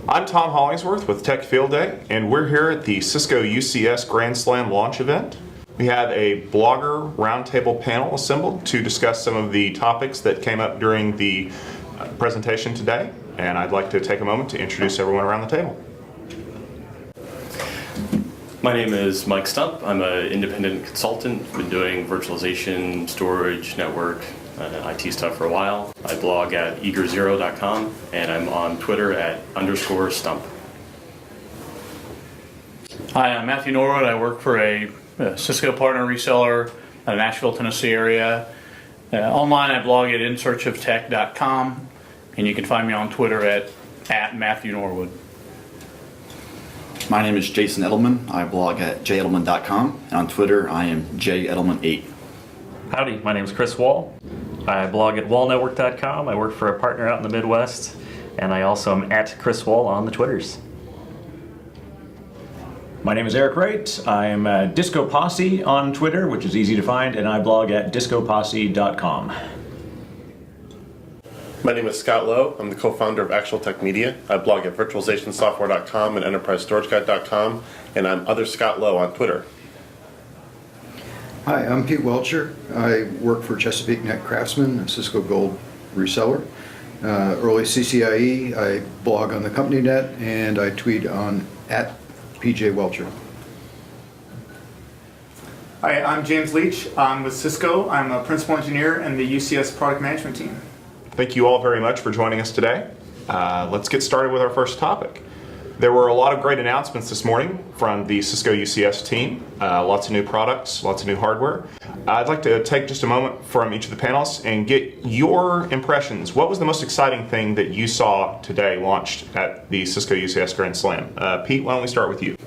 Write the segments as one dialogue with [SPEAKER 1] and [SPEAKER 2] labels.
[SPEAKER 1] I'm Tom Hollingsworth with Tech Field Day, and we're here at the Cisco UCS Grand Slam launch event. We have a blogger roundtable panel assembled to discuss some of the topics that came up during the presentation today, and I'd like to take a moment to introduce everyone around the table.
[SPEAKER 2] My name is Mike Stump. I'm an independent consultant. Been doing virtualization, storage, network, IT stuff for a while. I blog at eagerzero.com, and I'm on Twitter at _stump.
[SPEAKER 3] Hi, I'm Matthew Norwood. I work for a Cisco partner reseller in the Nashville, Tennessee area. Online, I blog at insearchoftech.com, and you can find me on Twitter at Matthew Norwood.
[SPEAKER 4] My name is Jason Edelman. I blog at jedelman.com, and on Twitter I am jedelman8.
[SPEAKER 5] Howdy, my name is Chris Wahl. I blog at wallnetwork.com. I work for a partner out in the Midwest, and I also am at Chris Wahl on the Twitters.
[SPEAKER 6] My name is Eric Wright. I am Disco Posse on Twitter, which is easy to find, and I blog at discoposse.com.
[SPEAKER 7] My name is Scott Lowe. I'm the co-founder of Actual Tech Media. I blog at virtualizationsoftware.com and enterprisestorageguide.com, and I'm other Scott Lowe on Twitter.
[SPEAKER 8] Hi, I'm Pete Welcher. I work for Chesapeake Net Craftsman, a Cisco Gold reseller. Early CCIE, I blog on the company net, and I tweet on at PJ Welcher.
[SPEAKER 9] Hi, I'm James Leach. I'm with Cisco. I'm a principal engineer in the UCS product management team.
[SPEAKER 1] Thank you all very much for joining us today. Let's get started with our first topic. There were a lot of great announcements this morning from the Cisco UCS team. Lots of new products, lots of new hardware. I'd like to take just a moment from each of the panelists and get your impressions. What was the most exciting thing that you saw today launched at the Cisco UCS Grand Slam? Pete, why don't we start with you?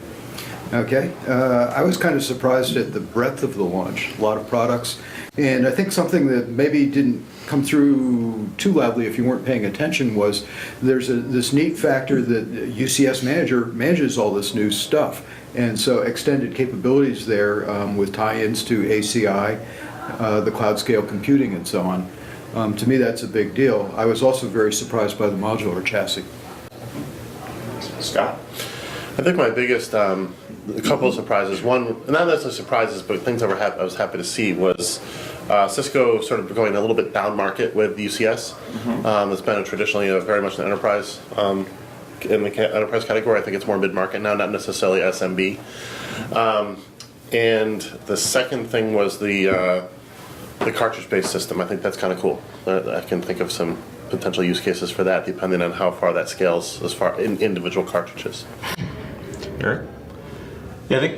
[SPEAKER 8] Okay. I was kind of surprised at the breadth of the launch. A lot of products. And I think something that maybe didn't come through too loudly if you weren't paying attention was there's this neat factor that UCS Manager manages all this new stuff. And so extended capabilities there with tie-ins to ACI, the cloud scale computing and so on. To me, that's a big deal. I was also very surprised by the modular chassis.
[SPEAKER 1] Scott?
[SPEAKER 7] I think my biggest, a couple of surprises, one, not necessarily surprises, but things I was happy to see was Cisco sort of going a little bit down market with UCS. It's been traditionally very much an enterprise in the enterprise category. I think it's more mid-market now, not necessarily SMB. And the second thing was the cartridge-based system. I think that's kind of cool. I can think of some potential use cases for that, depending on how far that scales as far in individual cartridges.
[SPEAKER 1] Eric?
[SPEAKER 6] Yeah, I think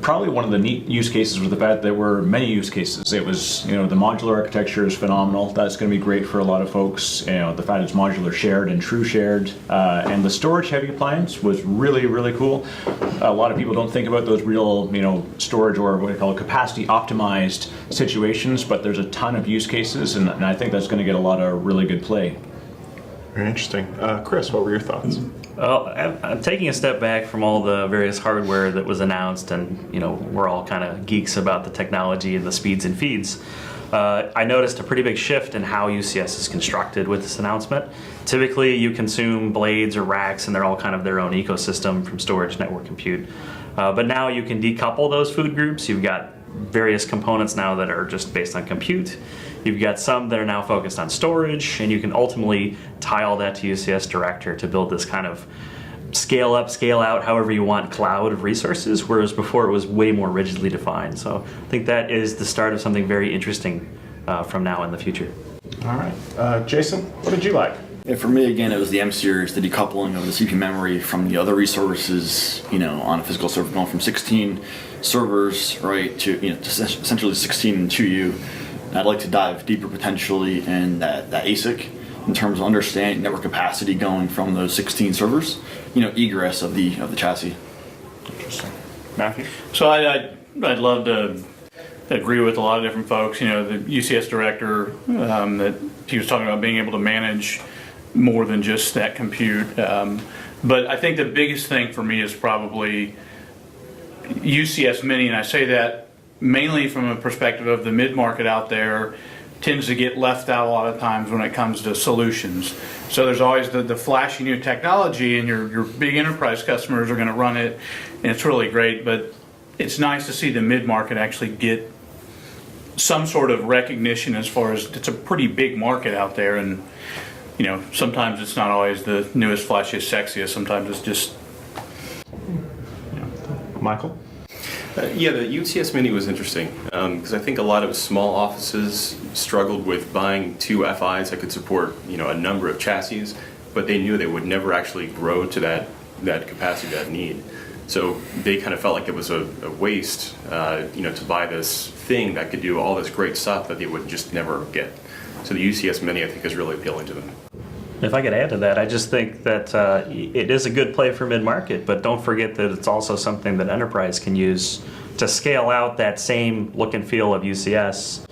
[SPEAKER 6] probably one of the neat use cases was the fact that there were many use cases. It was, the modular architecture is phenomenal. That's going to be great for a lot of folks. The fact it's modular shared and true shared. And the storage heavy appliance was really, really cool. A lot of people don't think about those real, storage or what we call capacity optimized situations, but there's a ton of use cases, and I think that's going to get a lot of really good play.
[SPEAKER 1] Very interesting. Chris, what were your thoughts?
[SPEAKER 5] Well, I'm taking a step back from all the various hardware that was announced, and we're all kind of geeks about the technology and the speeds and feeds. I noticed a pretty big shift in how UCS is constructed with this announcement. Typically, you consume blades or racks, and they're all kind of their own ecosystem from storage, network, compute. But now you can decouple those food groups. You've got various components now that are just based on compute. You've got some that are now focused on storage, and you can ultimately tie all that to UCS Director to build this kind of scale up, scale out, however you want cloud of resources, whereas before it was way more rigidly defined. So I think that is the start of something very interesting from now in the future.
[SPEAKER 1] All right. Jason, what did you like?
[SPEAKER 4] Yeah, for me, again, it was the M series, the decoupling of the CPU memory from the other resources, on a physical server, going from 16 servers, right, to essentially 16 to you. I'd like to dive deeper potentially in that ASIC in terms of understanding network capacity going from those 16 servers, egress of the chassis.
[SPEAKER 1] Interesting. Matthew?
[SPEAKER 3] So I'd love to agree with a lot of different folks. The UCS director that he was talking about being able to manage more than just that compute. But I think the biggest thing for me is probably UCS Mini, and I say that mainly from a perspective of the mid-market out there tends to get left out a lot of times when it comes to solutions. So there's always the flashy new technology, and your big enterprise customers are going to run it, and it's really great. But it's nice to see the mid-market actually get some sort of recognition as far as it's a pretty big market out there, and sometimes it's not always the newest, flashiest, sexiest. Sometimes it's just
[SPEAKER 1] Michael?
[SPEAKER 2] Yeah, the UCS Mini was interesting because I think a lot of small offices struggled with buying two FIs that could support a number of chassis, but they knew they would never actually grow to that capacity, that need. So they kind of felt like it was a waste, to buy this thing that could do all this great stuff that they would just never get. So the UCS Mini, I think, is really appealing to them.
[SPEAKER 5] If I could add to that, I just think that it is a good play for mid-market, but don't forget that it's also something that enterprise can use to scale out that same look and feel of UCS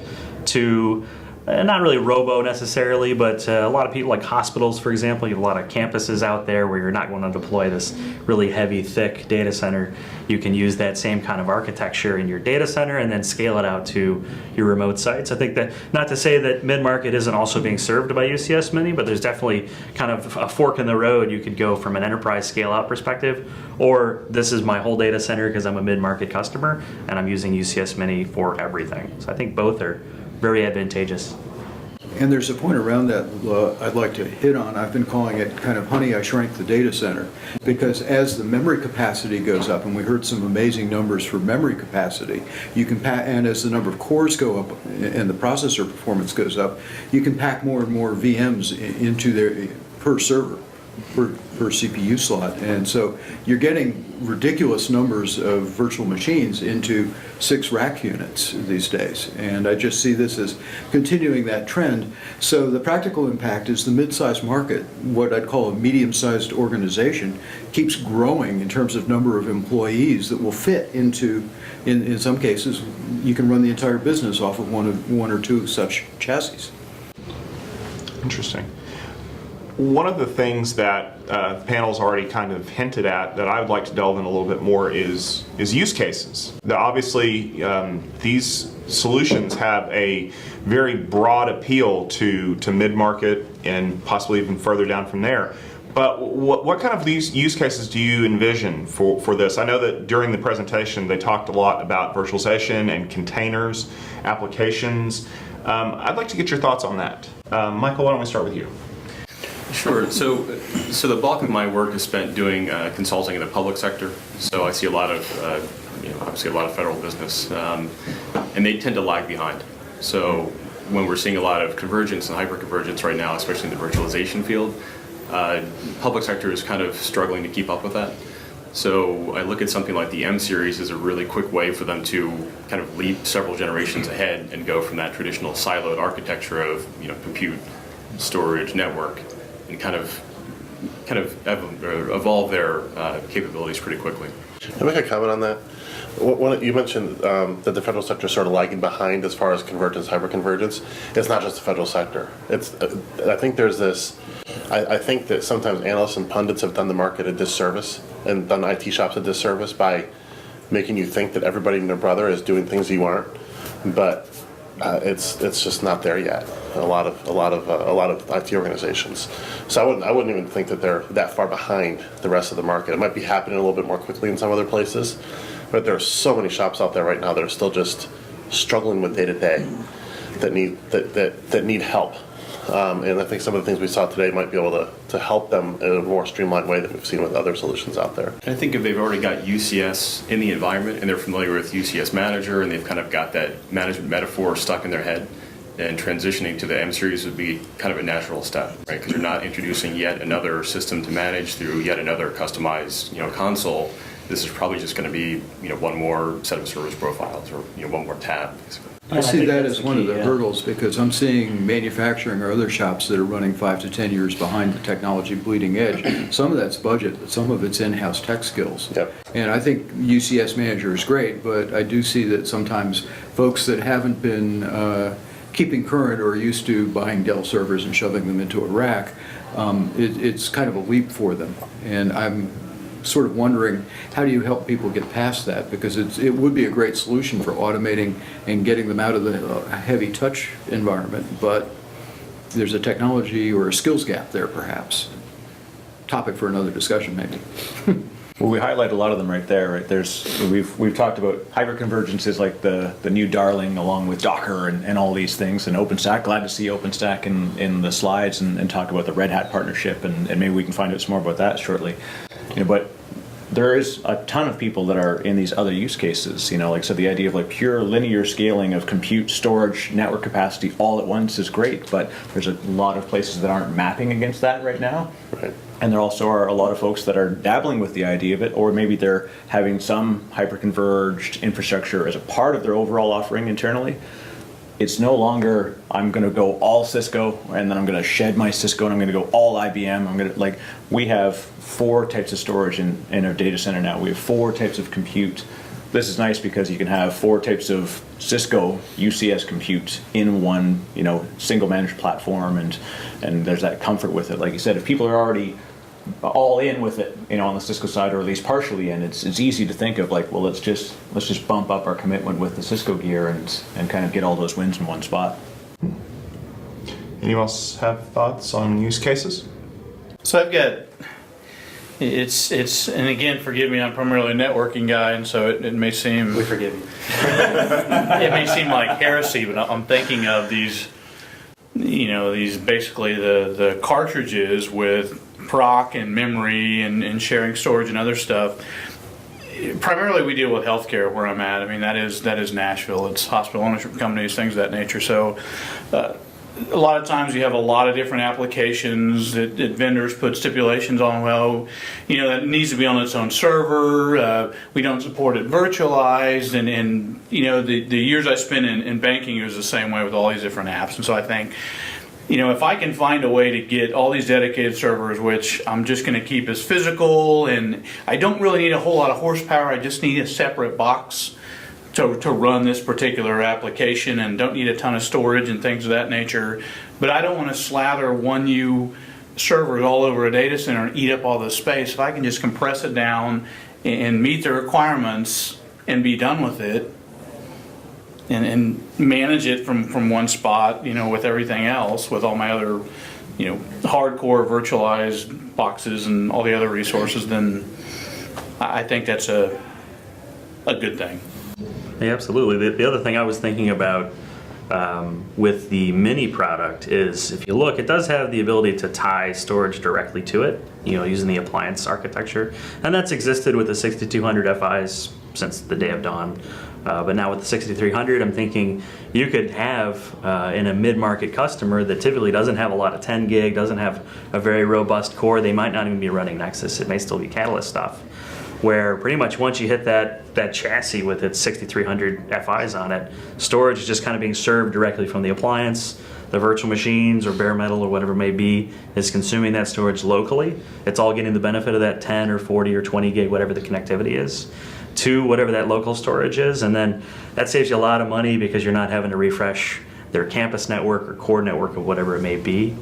[SPEAKER 5] to not really robo necessarily, but a lot of people, like hospitals, for example, you have a lot of campuses out there where you're not going to deploy this really heavy, thick data center. You can use that same kind of architecture in your data center and then scale it out to your remote sites. I think that, not to say that mid-market isn't also being served by UCS Mini, but there's definitely kind of a fork in the road. You could go from an enterprise scale-out perspective, or this is my whole data center because I'm a mid-market customer and I'm using UCS Mini for everything. So I think both are very advantageous.
[SPEAKER 8] And there's a point around that I'd like to hit on. I've been calling it kind of honey, I shrank the data center, because as the memory capacity goes up, and we heard some amazing numbers for memory capacity, you can and as the number of cores go up and the processor performance goes up, you can pack more and more VMs into there per server, per CPU slot. And so you're getting ridiculous numbers of virtual machines into 6 rack units these days. And I just see this as continuing that trend. So the practical impact is the mid-sized market, what I'd call a medium-sized organization, keeps growing in terms of number of employees that will fit into, in some cases, you can run the entire business off of one or two such chassis.
[SPEAKER 1] Interesting. One of the things that the panel's already kind of hinted at that I would like to delve in a little bit more is use cases. Now, obviously, these solutions have a very broad appeal to mid-market and possibly even further down from there. But what kind of these use cases do you envision for this? I know that during the presentation they talked a lot about virtualization and containers, applications. I'd like to get your thoughts on that. Michael, why don't we start with you?
[SPEAKER 2] Sure. So the bulk of my work is spent doing consulting in the public sector. So I see a lot of, obviously a lot of federal business, and they tend to lag behind. So when we're seeing a lot of convergence and hyperconvergence right now, especially in the virtualization field, public sector is kind of struggling to keep up with that. So I look at something like the M series as a really quick way for them to kind of leap several generations ahead and go from that traditional siloed architecture of compute, storage, network, and kind of evolve their capabilities pretty quickly.
[SPEAKER 7] Can I make a comment on that? You mentioned that the federal sector is sort of lagging behind as far as convergence, hyperconvergence. It's not just the federal sector. I think there's this. I think that sometimes analysts and pundits have done the market a disservice and done IT shops a disservice by making you think that everybody and their brother is doing things you aren't, but it's just not there yet. A lot of IT organizations. So I wouldn't even think that they're that far behind the rest of the market. It might be happening a little bit more quickly in some other places, but there are so many shops out there right now that are still just struggling with day to day that need help. And I think some of the things we saw today might be able to help them in a more streamlined way than we've seen with other solutions out there.
[SPEAKER 2] I think if they've already got UCS in the environment and they're familiar with UCS Manager and they've kind of got that management metaphor stuck in their head, and transitioning to the M series would be kind of a natural step, right? Because you're not introducing yet another system to manage through yet another customized, console. This is probably just going to be, one more set of service profiles or, one more tab, basically.
[SPEAKER 8] I see that as one of the hurdles because I'm seeing manufacturing or other shops that are running 5 to 10 years behind the technology bleeding edge. Some of that's budget, but some of it's in-house tech skills.
[SPEAKER 7] Yep.
[SPEAKER 8] And I think UCS Manager is great, but I do see that sometimes folks that haven't been keeping current or used to buying Dell servers and shoving them into a rack, it's kind of a leap for them. And I'm sort of wondering, how do you help people get past that? Because it would be a great solution for automating and getting them out of the heavy touch environment, but there's a technology or a skills gap there, perhaps. Topic for another discussion, maybe.
[SPEAKER 6] Well, we highlight a lot of them right there. Right, we've talked about hyperconvergence is like the new darling, along with Docker and all these things, and OpenStack. Glad to see OpenStack in the slides and talk about the Red Hat partnership, and maybe we can find out some more about that shortly. But there is a ton of people that are in these other use cases. Like so, the idea of like pure linear scaling of compute, storage, network capacity all at once is great, but there's a lot of places that aren't mapping against that right now.
[SPEAKER 7] Right.
[SPEAKER 6] And there also are a lot of folks that are dabbling with the idea of it, or maybe they're having some hyperconverged infrastructure as a part of their overall offering internally. It's no longer, I'm going to go all Cisco, and then I'm going to shed my Cisco, and I'm going to go all IBM. We have 4 types of storage in our data center now. We have 4 types of compute. This is nice because you can have 4 types of Cisco UCS compute in one, single managed platform, and there's that comfort with it. Like you said, if people are already all in with it, on the Cisco side, or at least partially in, it's easy to think of like, well, let's just bump up our commitment with the Cisco gear and kind of get all those wins in one spot.
[SPEAKER 1] Anyone else have thoughts on use cases?
[SPEAKER 3] So I've got, and again, forgive me, I'm primarily a networking guy, and so it may seem...
[SPEAKER 2] We forgive you.
[SPEAKER 3] It may seem like heresy, but I'm thinking of these, these basically the cartridges with proc and memory and sharing storage and other stuff. Primarily we deal with healthcare where I'm at. I mean, that is Nashville. It's hospital ownership companies, things of that nature. So a lot of times you have a lot of different applications that vendors put stipulations on. Well, that needs to be on its own server. We don't support it virtualized. And the years I spent in banking, it was the same way with all these different apps. And so I think, if I can find a way to get all these dedicated servers, which I'm just going to keep as physical, and I don't really need a whole lot of horsepower, I just need a separate box to run this particular application, and don't need a ton of storage and things of that nature. But I don't want to slather 1U servers all over a data center and eat up all the space. If I can just compress it down and meet the requirements and be done with it, and manage it from one spot, with everything else, with all my other, hardcore virtualized boxes and all the other resources, then I think that's a good thing.
[SPEAKER 5] Yeah, absolutely. The other thing I was thinking about with the mini product is, if you look, it does have the ability to tie storage directly to it, using the appliance architecture. And that's existed with the 6200 FIs since the day of dawn. But now with the 6300, I'm thinking you could have in a mid-market customer that typically doesn't have a lot of 10 gig, doesn't have a very robust core, they might not even be running Nexus, it may still be Catalyst stuff, where pretty much once you hit that chassis with its 6300 FIs on it, storage is just kind of being served directly from the appliance. The virtual machines or bare metal or whatever it may be is consuming that storage locally. It's all getting the benefit of that 10 or 40 or 20 gig, whatever the connectivity is, to whatever that local storage is. And then that saves you a lot of money because you're not having to refresh their campus network or core network or whatever it may be.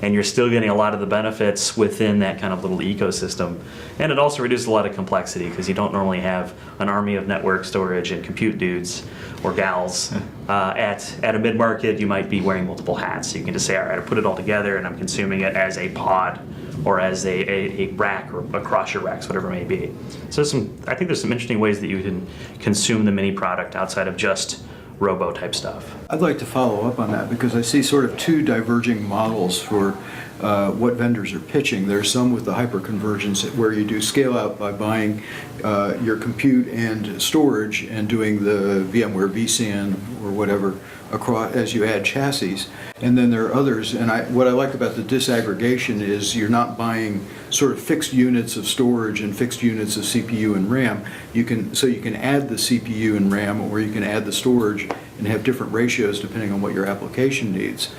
[SPEAKER 5] And you're still getting a lot of the benefits within that kind of little ecosystem. And it also reduces a lot of complexity because you don't normally have an army of network storage and compute dudes or gals. At a mid-market, you might be wearing multiple hats. So you can just say, all right, I put it all together and I'm consuming it as a pod or as a rack or across your racks, whatever it may be. So I think there's some interesting ways that you can consume the mini product outside of just robo type stuff.
[SPEAKER 8] I'd like to follow up on that because I see sort of 2 diverging models for what vendors are pitching. There's some with the hyperconvergence where you do scale out by buying your compute and storage and doing the VMware vSAN or whatever across as you add chassis. And then there are others, and what I like about the disaggregation is you're not buying sort of fixed units of storage and fixed units of CPU and RAM. You can add the CPU and RAM, or you can add the storage and have different ratios depending on what your application needs.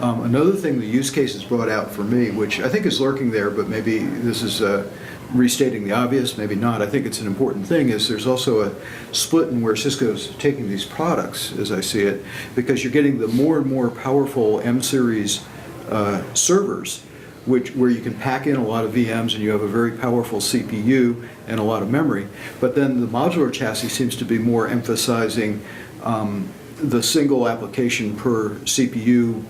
[SPEAKER 8] Another thing the use case has brought out for me, which I think is lurking there, but maybe this is restating the obvious, maybe not. I think it's an important thing, is there's also a split in where Cisco's taking these products, as I see it, because you're getting the more and more powerful M-series servers where you can pack in a lot of VMs and you have a very powerful CPU and a lot of memory. But then the modular chassis seems to be more emphasizing the single application per CPU,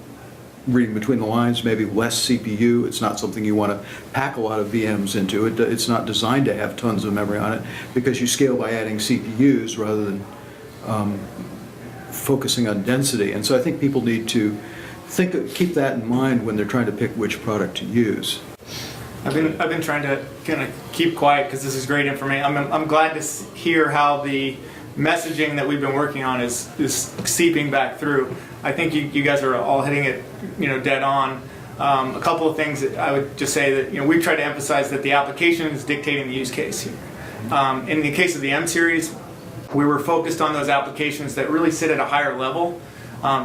[SPEAKER 8] reading between the lines, maybe less CPU. It's not something you want to pack a lot of VMs into. It's not designed to have tons of memory on it because you scale by adding CPUs rather than focusing on density. And so I think people need to keep that in mind when they're trying to pick which product to use.
[SPEAKER 9] I've been trying to kind of keep quiet because this is great information. I'm glad to hear how the messaging that we've been working on is seeping back through. I think you guys are all hitting it, dead on. A couple of things that I would just say that we've tried to emphasize that the application is dictating the use case here. In the case of the M series, we were focused on those applications that really sit at a higher level.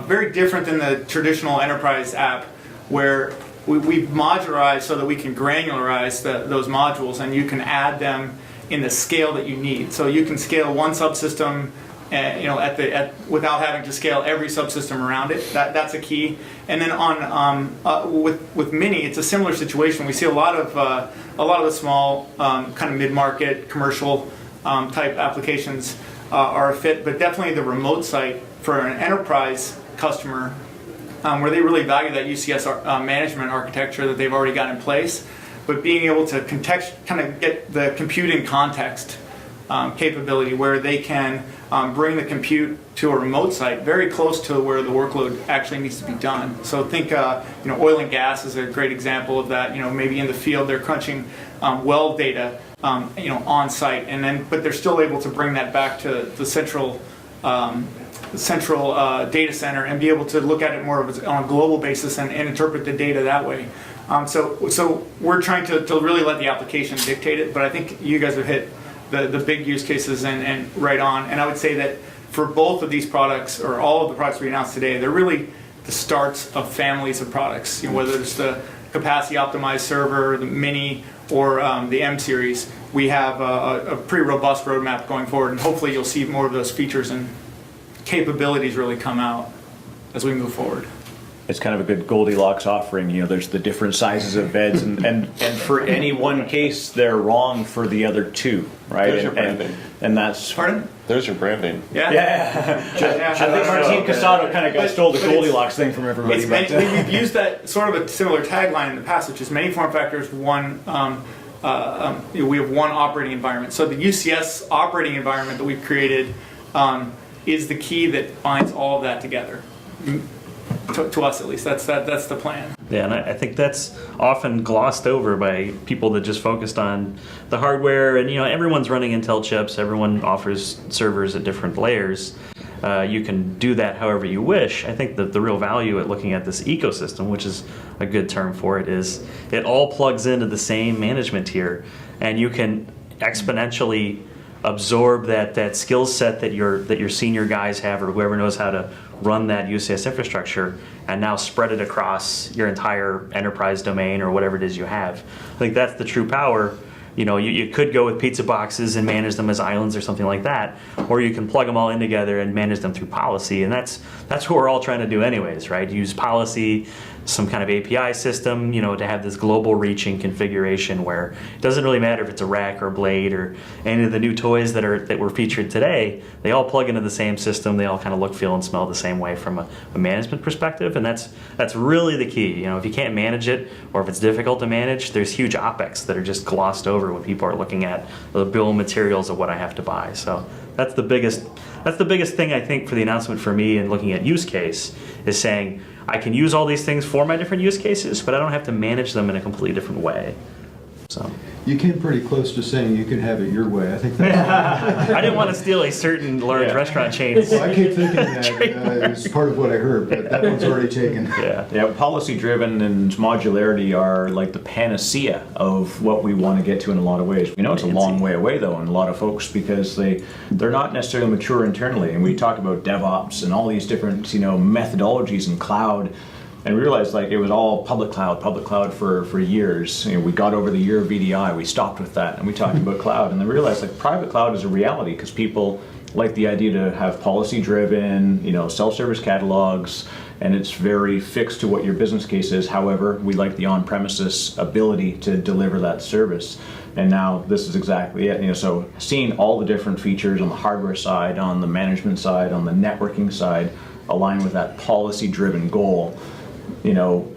[SPEAKER 9] Very different than the traditional enterprise app, where we've modularized so that we can granularize those modules, and you can add them in the scale that you need. So you can scale one subsystem, without having to scale every subsystem around it. That's a key. And then with Mini, it's a similar situation. We see a lot of the small kind of mid-market commercial type applications are a fit, but definitely the remote site for an enterprise customer, where they really value that UCS management architecture that they've already got in place, but being able to kind of get the compute in context capability where they can bring the compute to a remote site very close to where the workload actually needs to be done. So think oil and gas is a great example of that. Maybe in the field they're crunching well data on site, but they're still able to bring that back to the central data center and be able to look at it more on a global basis and interpret the data that way. So we're trying to really let the application dictate it, but I think you guys have hit the big use cases and right on. And I would say that for both of these products, or all of the products we announced today, they're really the starts of families of products. Whether it's the capacity optimized server, the Mini, or the M series, we have a pretty robust roadmap going forward, and hopefully you'll see more of those features and capabilities really come out as we move forward.
[SPEAKER 6] It's kind of a good Goldilocks offering. There's the different sizes of beds, and for any one case, they're wrong for the other two, right?
[SPEAKER 7] There's your branding.
[SPEAKER 6] And that's
[SPEAKER 9] Pardon?
[SPEAKER 7] There's your branding.
[SPEAKER 6] Yeah. I think Martin Casado kind of stole the Goldilocks thing from everybody.
[SPEAKER 9] We've used that sort of a similar tagline in the past, which is many form factors, one. We have one operating environment. So the UCS operating environment that we've created is the key that binds all of that together. To us, at least, that's the plan.
[SPEAKER 5] Yeah, and I think that's often glossed over by people that just focused on the hardware. And everyone's running Intel chips. Everyone offers servers at different layers. You can do that however you wish. I think that the real value at looking at this ecosystem, which is a good term for it, is it all plugs into the same management tier, and you can exponentially absorb that skill set that your senior guys have, or whoever knows how to run that UCS infrastructure, and now spread it across your entire enterprise domain or whatever it is you have. I think that's the true power. You could go with pizza boxes and manage them as islands or something like that, or you can plug them all in together and manage them through policy, and that's what we're all trying to do anyways, right? Use policy, some kind of API system, to have this global reaching configuration where it doesn't really matter if it's a rack or a blade or any of the new toys that were featured today. They all plug into the same system. They all kind of look, feel, and smell the same way from a management perspective, and that's really the key. If you can't manage it, or if it's difficult to manage, there's huge OpEx that are just glossed over when people are looking at the bill of materials of what I have to buy. So that's the biggest thing I think for the announcement for me in looking at use case, is saying I can use all these things for my different use cases, but I don't have to manage them in a completely different way. So
[SPEAKER 8] You came pretty close to saying you can have it your way. I think that's...
[SPEAKER 5] I didn't want to steal a certain large restaurant chain.
[SPEAKER 8] Well, I keep thinking that it's part of what I heard, but that one's already taken.
[SPEAKER 6] Yeah, policy-driven and modularity are like the panacea of what we want to get to in a lot of ways. We know it's a long way away, though, in a lot of folks, because they're not necessarily mature internally. And we talk about DevOps and all these different methodologies in cloud. And we realized it was all public cloud for years. We got over the year of VDI, we stopped with that, and we talked about cloud. And then we realized private cloud is a reality because people like the idea to have policy-driven, self-service catalogs, and it's very fixed to what your business case is. However, we like the on-premises ability to deliver that service. And now this is exactly it. So seeing all the different features on the hardware side, on the management side, on the networking side, align with that policy-driven goal.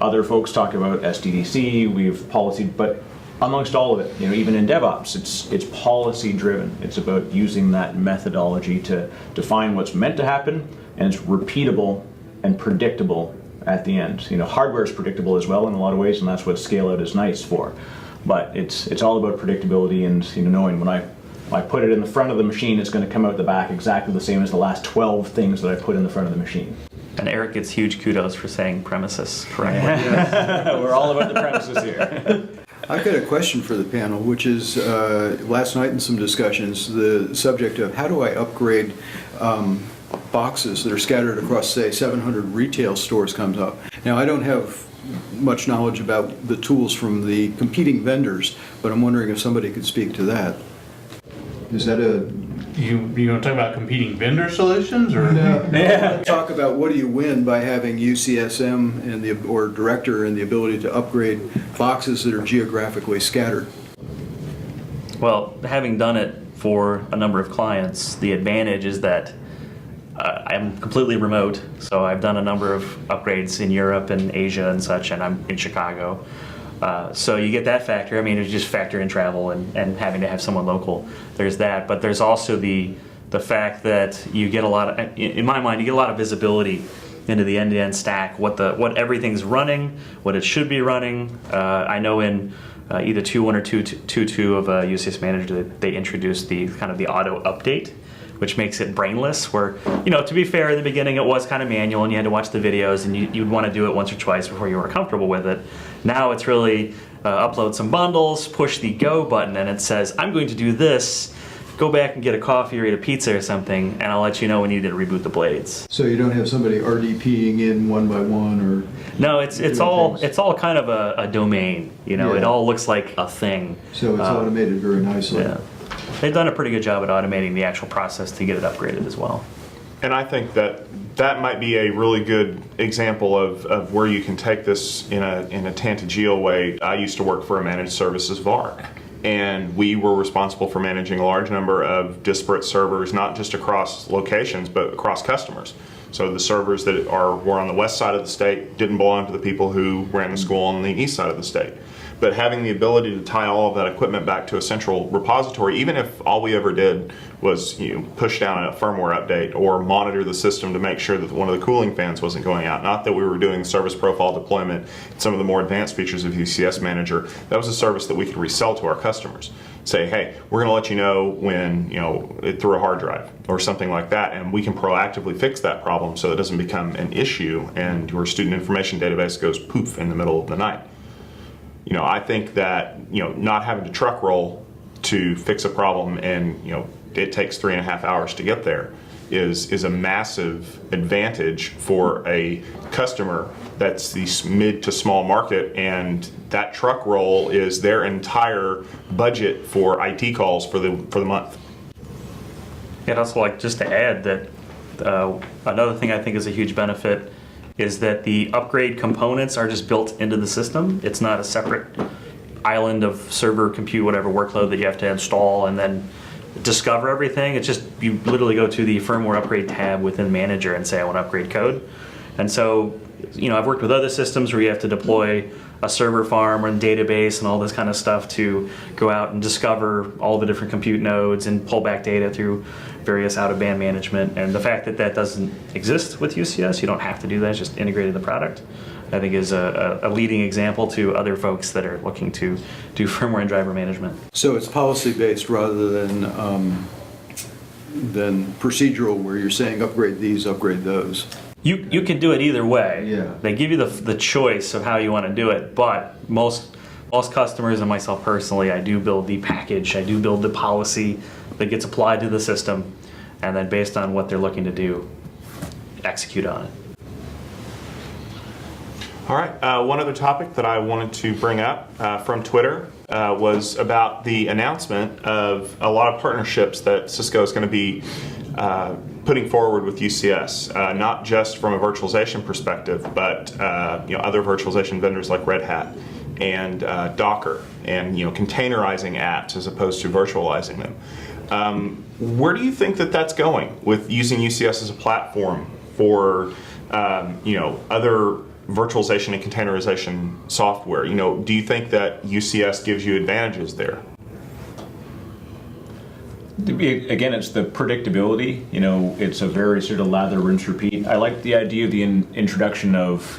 [SPEAKER 6] Other folks talk about SDDC, we've policy, but amongst all of it, even in DevOps, it's policy-driven. It's about using that methodology to define what's meant to happen, and it's repeatable and predictable at the end. Hardware is predictable as well in a lot of ways, and that's what scale-out is nice for. But it's all about predictability and knowing when I put it in the front of the machine, it's going to come out the back exactly the same as the last 12 things that I put in the front of the machine.
[SPEAKER 5] And Eric gets huge kudos for saying premises correctly.
[SPEAKER 6] We're all about the premises here.
[SPEAKER 8] I've got a question for the panel, which is, last night in some discussions, the subject of how do I upgrade boxes that are scattered across, say, 700 retail stores comes up. Now, I don't have much knowledge about the tools from the competing vendors, but I'm wondering if somebody could speak to that. Is that a...
[SPEAKER 3] You want to talk about competing vendor solutions, or
[SPEAKER 8] Talk about what do you win by having UCSM and or Director and the ability to upgrade boxes that are geographically scattered?
[SPEAKER 5] Well, having done it for a number of clients, the advantage is that I'm completely remote, so I've done a number of upgrades in Europe and Asia and such, and I'm in Chicago. So you get that factor. I mean, you just factor in travel and having to have someone local. There's that, but there's also the fact that you get a lot of, in my mind, you get a lot of visibility into the end-to-end stack, what everything's running, what it should be running. I know in either 2.1 or 2.2 of UCS Manager, they introduced the kind of the auto update, which makes it brainless, where, to be fair, in the beginning it was kind of manual and you had to watch the videos and you'd want to do it once or twice before you were comfortable with it. Now it's really upload some bundles, push the go button, and it says, I'm going to do this, go back and get a coffee or eat a pizza or something, and I'll let you know when you need to reboot the blades.
[SPEAKER 8] So you don't have somebody RDPing in one by one, or...
[SPEAKER 5] No, it's all kind of a domain,
[SPEAKER 8] Yeah.
[SPEAKER 5] It all looks like a thing.
[SPEAKER 8] So it's automated very nicely.
[SPEAKER 5] Yeah. They've done a pretty good job at automating the actual process to get it upgraded as well.
[SPEAKER 1] And I think that might be a really good example of where you can take this in a tangential way. I used to work for a managed services VAR, and we were responsible for managing a large number of disparate servers, not just across locations, but across customers. So the servers that were on the west side of the state didn't belong to the people who ran the school on the east side of the state. But having the ability to tie all of that equipment back to a central repository, even if all we ever did was push down a firmware update or monitor the system to make sure that one of the cooling fans wasn't going out, not that we were doing service profile deployment, some of the more advanced features of UCS Manager, that was a service that we could resell to our customers. Say, hey, we're going to let you know when it threw a hard drive or something like that, and we can proactively fix that problem so it doesn't become an issue and your student information database goes poof in the middle of the night. I think that not having to truck roll to fix a problem and it takes 3.5 hours to get there is a massive advantage for a customer that's the mid to small market, and that truck roll is their entire budget for IT calls for the month.
[SPEAKER 5] I'd also like just to add that another thing I think is a huge benefit is that the upgrade components are just built into the system. It's not a separate island of server, compute, whatever workload that you have to install and then discover everything. It's just, you literally go to the firmware upgrade tab within Manager and say, I want to upgrade code. And so, I've worked with other systems where you have to deploy a server farm and database and all this kind of stuff to go out and discover all the different compute nodes and pull back data through various out-of-band management. And the fact that that doesn't exist with UCS, you don't have to do that, it's just integrated in the product, I think is a leading example to other folks that are looking to do firmware and driver management.
[SPEAKER 8] So it's policy-based rather than procedural, where you're saying upgrade these, upgrade those.
[SPEAKER 5] You can do it either way.
[SPEAKER 8] Yeah.
[SPEAKER 5] They give you the choice of how you want to do it, but most customers and myself personally, I do build the package, I do build the policy that gets applied to the system, and then based on what they're looking to do, execute on it.
[SPEAKER 1] All right, one other topic that I wanted to bring up from Twitter was about the announcement of a lot of partnerships that Cisco is going to be putting forward with UCS, not just from a virtualization perspective, but other virtualization vendors like Red Hat and Docker, and containerizing apps as opposed to virtualizing them. Where do you think that that's going with using UCS as a platform for other virtualization and containerization software? Do you think that UCS gives you advantages there?
[SPEAKER 6] Again, it's the predictability. It's a very sort of lather, rinse, repeat. I like the idea of the introduction of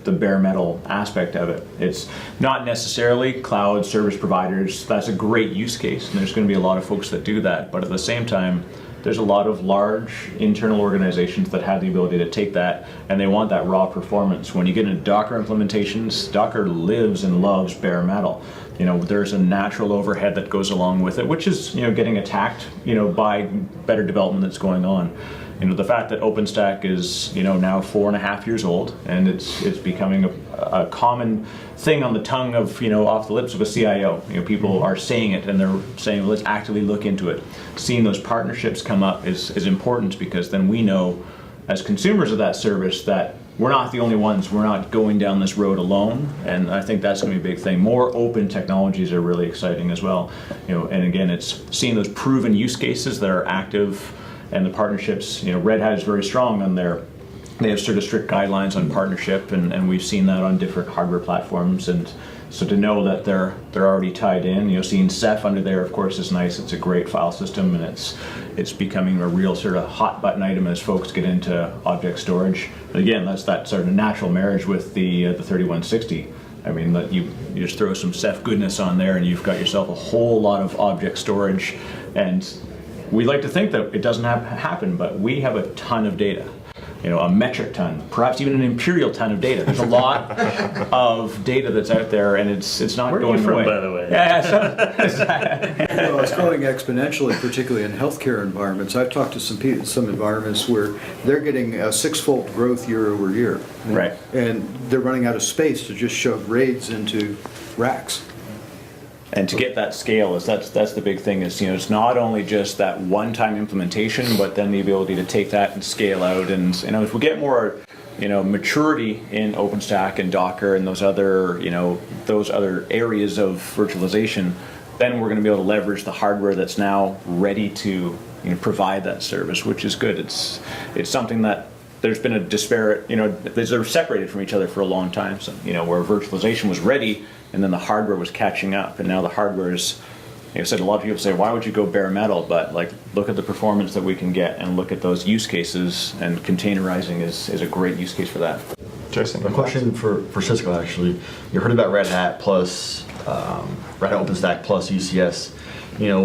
[SPEAKER 6] the bare metal aspect of it. It's not necessarily cloud service providers. That's a great use case, and there's going to be a lot of folks that do that. But at the same time, there's a lot of large internal organizations that have the ability to take that, and they want that raw performance. When you get into Docker implementations, Docker lives and loves bare metal. There's a natural overhead that goes along with it, which is getting attacked by better development that's going on. The fact that OpenStack is now 4.5 years old, and it's becoming a common thing on the tongue of off the lips of a CIO. People are saying it, and they're saying, let's actively look into it. Seeing those partnerships come up is important, because then we know as consumers of that service that we're not the only ones. We're not going down this road alone, and I think that's going to be a big thing. More open technologies are really exciting as well. And again, it's seeing those proven use cases that are active, and the partnerships. Red Hat is very strong on their. They have sort of strict guidelines on partnership, and we've seen that on different hardware platforms. And so to know that they're already tied in, seeing Ceph under there, of course, is nice. It's a great file system, and it's becoming a real sort of hot button item as folks get into object storage. But again, that's that sort of natural marriage with the 3160. I mean, that you just throw some Ceph goodness on there, and you've got yourself a whole lot of object storage. And we like to think that it doesn't happen, but we have a ton of data. A metric ton, perhaps even an imperial ton of data. There's a lot of data that's out there, and it's not going away.
[SPEAKER 5] By the way?
[SPEAKER 6] Yeah.
[SPEAKER 8] It's growing exponentially, particularly in healthcare environments. I've talked to some environments where they're getting a 6-fold growth year over year.
[SPEAKER 6] Right.
[SPEAKER 8] And they're running out of space to just shove RAIDs into racks.
[SPEAKER 6] And to get that scale, that's the big thing. Is it's not only just that one-time implementation, but then the ability to take that and scale out. And if we get more, maturity in OpenStack and Docker and those other areas of virtualization, then we're going to be able to leverage the hardware that's now ready to provide that service, which is good. It's something that there's been a disparate, they're separated from each other for a long time. So where virtualization was ready, and then the hardware was catching up, and now the hardware is, like I said, a lot of people say, why would you go bare metal? But look at the performance that we can get, and look at those use cases, and containerizing is a great use case for that.
[SPEAKER 1] Jason,
[SPEAKER 10] A question for Cisco, actually. You heard about Red Hat plus Red Hat OpenStack plus UCS.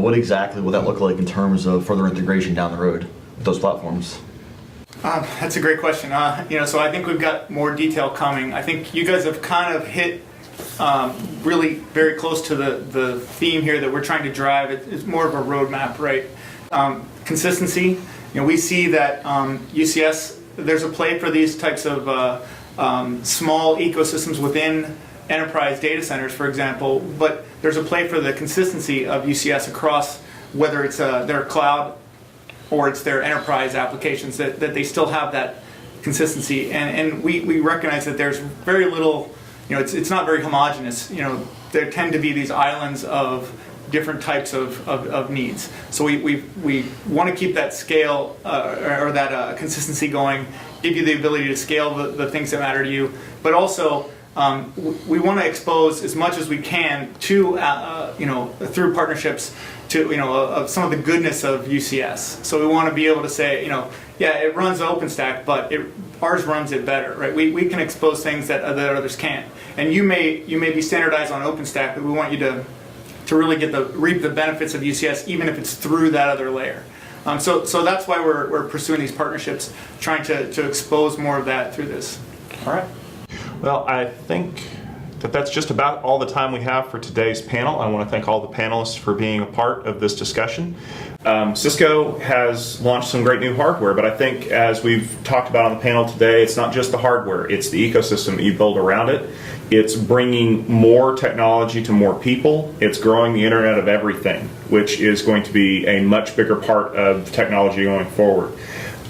[SPEAKER 10] What exactly will that look like in terms of further integration down the road with those platforms?
[SPEAKER 9] That's a great question. So I think we've got more detail coming. I think you guys have kind of hit really very close to the theme here that we're trying to drive. It's more of a roadmap, right? Consistency. We see that UCS, there's a play for these types of small ecosystems within enterprise data centers, for example, but there's a play for the consistency of UCS across, whether it's their cloud or it's their enterprise applications, that they still have that consistency. And we recognize that there's very little, it's not very homogeneous. There tend to be these islands of different types of needs. So we want to keep that scale or that consistency going, give you the ability to scale the things that matter to you, but also we want to expose as much as we can to through partnerships to of some of the goodness of UCS. So we want to be able to say it runs OpenStack, but ours runs it better, right? We can expose things that others can't. And you may be standardized on OpenStack, but we want you to really reap the benefits of UCS, even if it's through that other layer. So that's why we're pursuing these partnerships, trying to expose more of that through this.
[SPEAKER 1] All right. Well, I think that's just about all the time we have for today's panel. I want to thank all the panelists for being a part of this discussion. Cisco has launched some great new hardware, but I think as we've talked about on the panel today, it's not just the hardware, it's the ecosystem that you build around it. It's bringing more technology to more people. It's growing the Internet of Everything, which is going to be a much bigger part of technology going forward.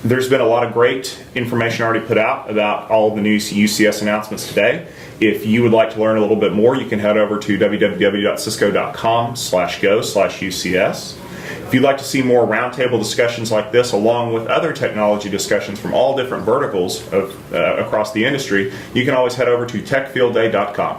[SPEAKER 1] There's been a lot of great information already put out about all of the new UCS announcements today. If you would like to learn a little bit more, you can head over to www.cisco.com/go/UCS. If you'd like to see more roundtable discussions like this, along with other technology discussions from all different verticals of, across the industry, you can always head over to techfieldday.com.